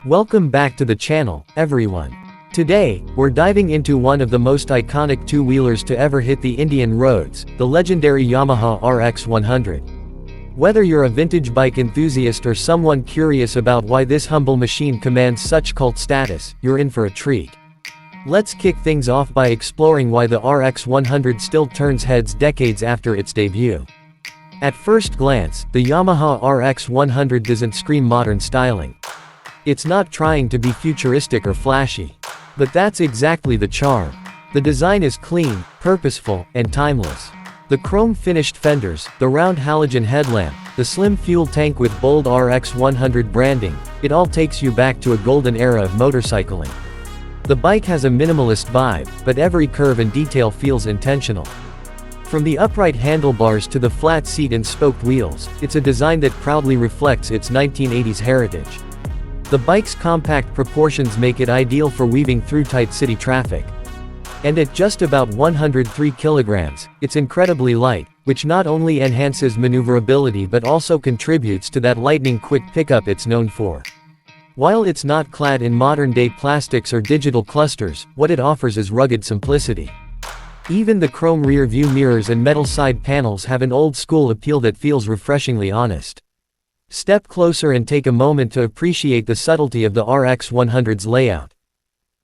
Welcome back to the channel, everyone. Today, we're diving into one of the most iconic two-wheelers to ever hit the Indian roads, the legendary Yamaha RX100. Whether you're a vintage bike enthusiast or someone curious about why this humble machine commands such cult status, you're in for a treat. Let's kick things off by exploring why the RX100 still turns heads decades after its debut. At first glance, the Yamaha RX100 doesn't scream modern styling. It's not trying to be futuristic or flashy. But that's exactly the charm. The design is clean, purposeful, and timeless. The chrome-finished fenders, the round halogen headlamp, the slim fuel tank with bold RX100 branding, it all takes you back to a golden era of motorcycling. The bike has a minimalist vibe, but every curve and detail feels intentional. From the upright handlebars to the flat seat and spoked wheels, it's a design that proudly reflects its 1980s heritage. The bike's compact proportions make it ideal for weaving through tight city traffic. And at just about 103 kilograms, it's incredibly light, which not only enhances maneuverability but also contributes to that lightning-quick pickup it's known for. While it's not clad in modern-day plastics or digital clusters, what it offers is rugged simplicity. Even the chrome rear-view mirrors and metal side panels have an old-school appeal that feels refreshingly honest. Step closer and take a moment to appreciate the subtlety of the RX100's layout.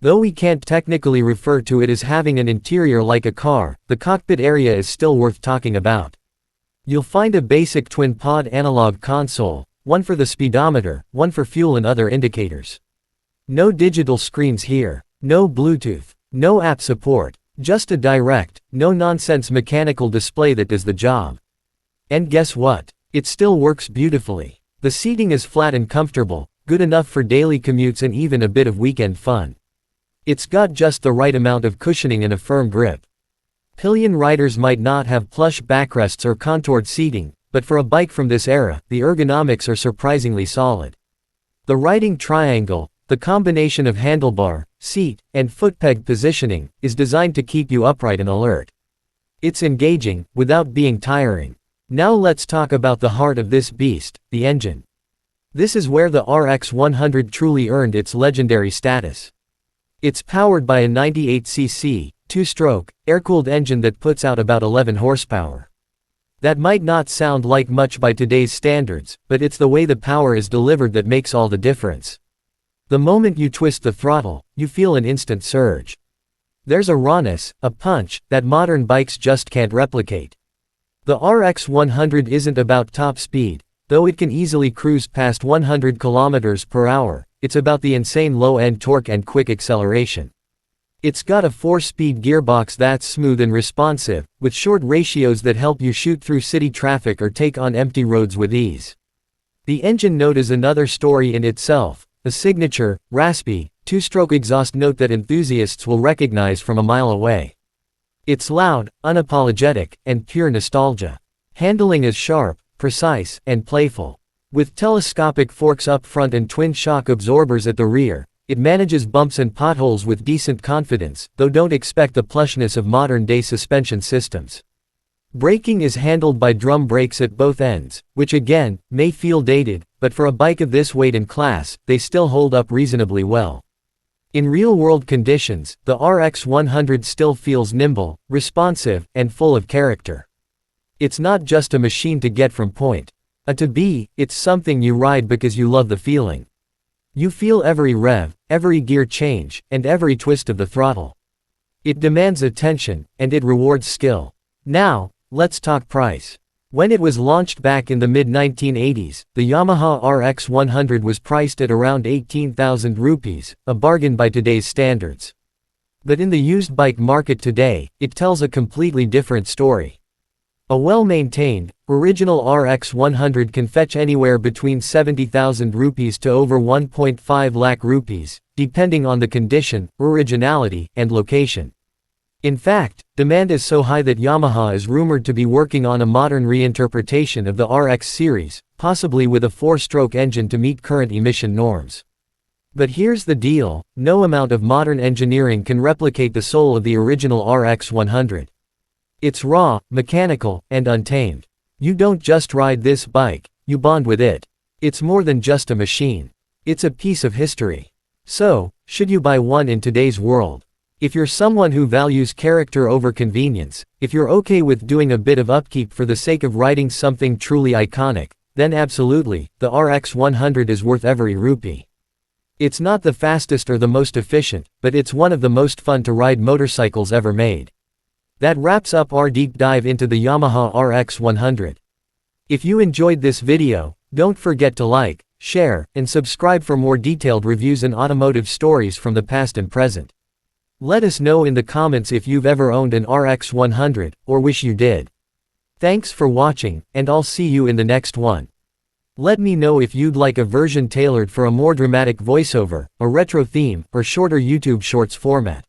Though we can't technically refer to it as having an interior like a car, the cockpit area is still worth talking about. You'll find a basic twin-pod analog console, one for the speedometer, one for fuel and other indicators. No digital screens here, no Bluetooth, no app support, just a direct, no-nonsense mechanical display that does the job. And guess what? It still works beautifully. The seating is flat and comfortable, good enough for daily commutes and even a bit of weekend fun. It's got just the right amount of cushioning and a firm grip. Pillion riders might not have plush backrests or contoured seating, but for a bike from this era, the ergonomics are surprisingly solid. The riding triangle, the combination of handlebar, seat, and footpeg positioning, is designed to keep you upright and alert. It's engaging, without being tiring. Now let's talk about the heart of this beast, the engine. This is where the RX100 truly earned its legendary status. It's powered by a 98cc, two-stroke, air-cooled engine that puts out about 11 horsepower. That might not sound like much by today's standards, but it's the way the power is delivered that makes all the difference. The moment you twist the throttle, you feel an instant surge. There's a rawness, a punch, that modern bikes just can't replicate. The RX100 isn't about top speed, though it can easily cruise past 100 km per hour, it's about the insane low-end torque and quick acceleration. It's got a 4-speed gearbox that's smooth and responsive, with short ratios that help you shoot through city traffic or take on empty roads with ease. The engine note is another story in itself, a signature, raspy, two-stroke exhaust note that enthusiasts will recognize from a mile away. It's loud, unapologetic, and pure nostalgia. Handling is sharp, precise, and playful. With telescopic forks up front and twin shock absorbers at the rear, it manages bumps and potholes with decent confidence, though don't expect the plushness of modern-day suspension systems. Braking is handled by drum brakes at both ends, which again, may feel dated, but for a bike of this weight and class, they still hold up reasonably well. In real-world conditions, the RX100 still feels nimble, responsive, and full of character. It's not just a machine to get from point A to B, it's something you ride because you love the feeling. You feel every rev, every gear change, and every twist of the throttle. It demands attention, and it rewards skill. Now, let's talk price. When it was launched back in the mid-1980s, the Yamaha RX100 was priced at around 18,000 rupees, a bargain by today's standards. But in the used bike market today, it tells a completely different story. A well-maintained, original RX100 can fetch anywhere between 70,000 rupees to over 1.5 lakh rupees, depending on the condition, originality, and location. In fact, demand is so high that Yamaha is rumored to be working on a modern reinterpretation of the RX series, possibly with a 4-stroke engine to meet current emission norms. But here's the deal, no amount of modern engineering can replicate the soul of the original RX100. It's raw, mechanical, and untamed. You don't just ride this bike, you bond with it. It's more than just a machine. It's a piece of history. So, should you buy one in today's world? If you're someone who values character over convenience, if you're okay with doing a bit of upkeep for the sake of riding something truly iconic, then absolutely, the RX100 is worth every rupee. It's not the fastest or the most efficient, but it's one of the most fun to ride motorcycles ever made. That wraps up our deep dive into the Yamaha RX100. If you enjoyed this video, don't forget to like, share, and subscribe for more detailed reviews and automotive stories from the past and present. Let us know in the comments if you've ever owned an RX100, or wish you did. Thanks for watching, and I'll see you in the next one. Let me know if you'd like a version tailored for a more dramatic voiceover, a retro theme, or shorter YouTube Shorts format.